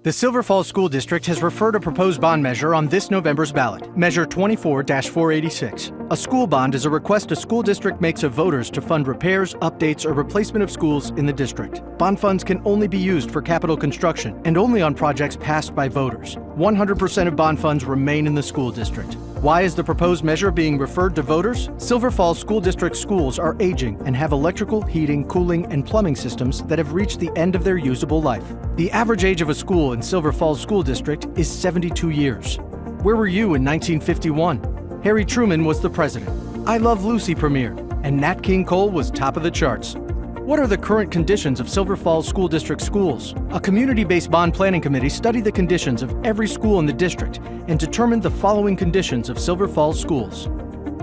The Silver Falls School District has referred a proposed bond measure on this November's ballot, Measure 24-486. A school bond is a request a school district makes of voters to fund repairs, updates, or replacement of schools in the district. Bond funds can only be used for capital construction and only on projects passed by voters. 100% of bond funds remain in the school district. Why is the proposed measure being referred to voters? Silver Falls School District schools are aging and have electrical, heating, cooling, and plumbing systems that have reached the end of their usable life. The average age of a school in Silver Falls School District is 72 years. Where were you in 1951? Harry Truman was the president. I Love Lucy premiered, and Nat King Cole was top of the charts. What are the current conditions of Silver Falls School District schools? A community-based bond planning committee studied the conditions of every school in the district and determined the following conditions of Silver Falls schools.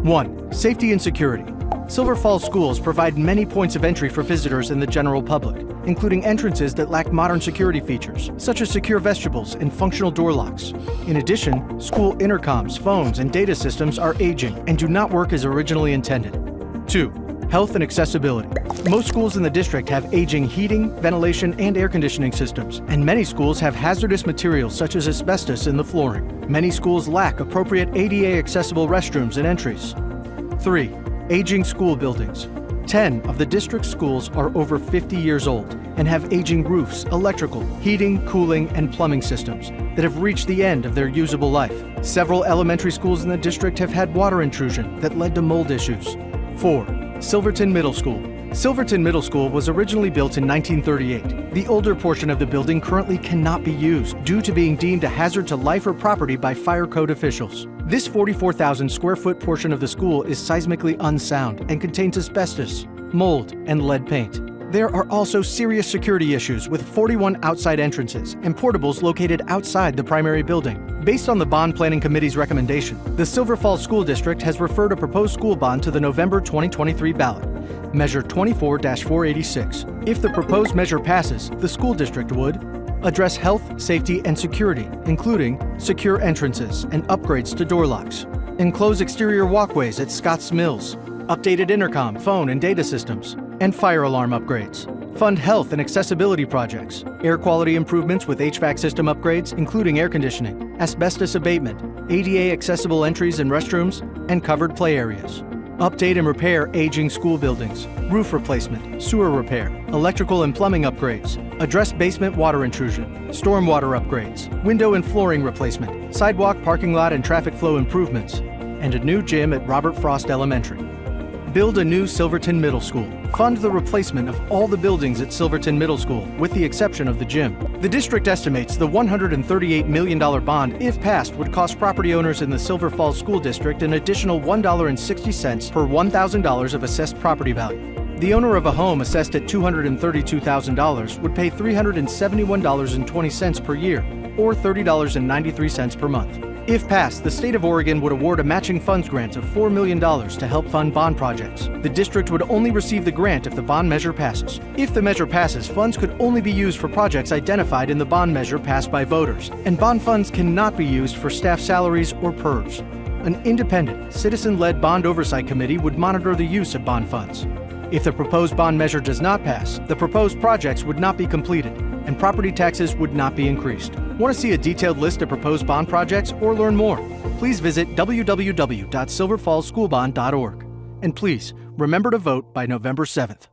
1. Safety and security. Silver Falls schools provide many points of entry for visitors and the general public, including entrances that lack modern security features, such as secure vestibules and functional door locks. In addition, school intercoms, phones, and data systems are aging and do not work as originally intended. 2. Health and accessibility. Most schools in the district have aging heating, ventilation, and air conditioning systems, and many schools have hazardous materials such as asbestos in the flooring. Many schools lack appropriate ADA-accessible restrooms and entries. 3. Aging school buildings. 10 of the district schools are over 50 years old and have aging roofs, electrical, heating, cooling, and plumbing systems that have reached the end of their usable life. Several elementary schools in the district have had water intrusion that led to mold issues. 4. Silverton Middle School. Silverton Middle School was originally built in 1938. The older portion of the building currently cannot be used due to being deemed a hazard to life or property by fire code officials. This 44,000 square foot portion of the school is seismically unsound and contains asbestos, mold, and lead paint. There are also serious security issues with 41 outside entrances and portables located outside the primary building. Based on the Bond Planning Committee's recommendation, the Silver Falls School District has referred a proposed school bond to the November 2023 ballot, Measure 24-486. If the proposed measure passes, the school district would address health, safety, and security, including secure entrances and upgrades to door locks, enclose exterior walkways at Scotts Mills, updated intercom, phone, and data systems, and fire alarm upgrades. Fund health and accessibility projects, air quality improvements with HVAC system upgrades, including air conditioning, asbestos abatement, ADA accessible entries and restrooms, and covered play areas. Update and repair aging school buildings, roof replacement, sewer repair, electrical and plumbing upgrades, address basement water intrusion, stormwater upgrades, window and flooring replacement, sidewalk, parking lot, and traffic flow improvements, and a new gym at Robert Frost Elementary. Build a new Silverton Middle School. Fund the replacement of all the buildings at Silverton Middle School, with the exception of the gym. The district estimates the $138 million bond, if passed, would cost property owners in the Silver Falls School District an additional $1.60 per $1,000 of assessed property value. The owner of a home assessed at $232,000 would pay $371.20 per year, or $30.93 per month. If passed, the state of Oregon would award a matching funds grant of $4 million to help fund bond projects. The district would only receive the grant if the bond measure passes. If the measure passes, funds could only be used for projects identified in the bond measure passed by voters, and bond funds cannot be used for staff salaries or PERS. An independent, citizen-led bond oversight committee would monitor the use of bond funds. If the proposed bond measure does not pass, the proposed projects would not be completed, and property taxes would not be increased. Want to see a detailed list of proposed bond projects or learn more? Please visit www.silverfallsschoolbond.org. And please, remember to vote by November 7th.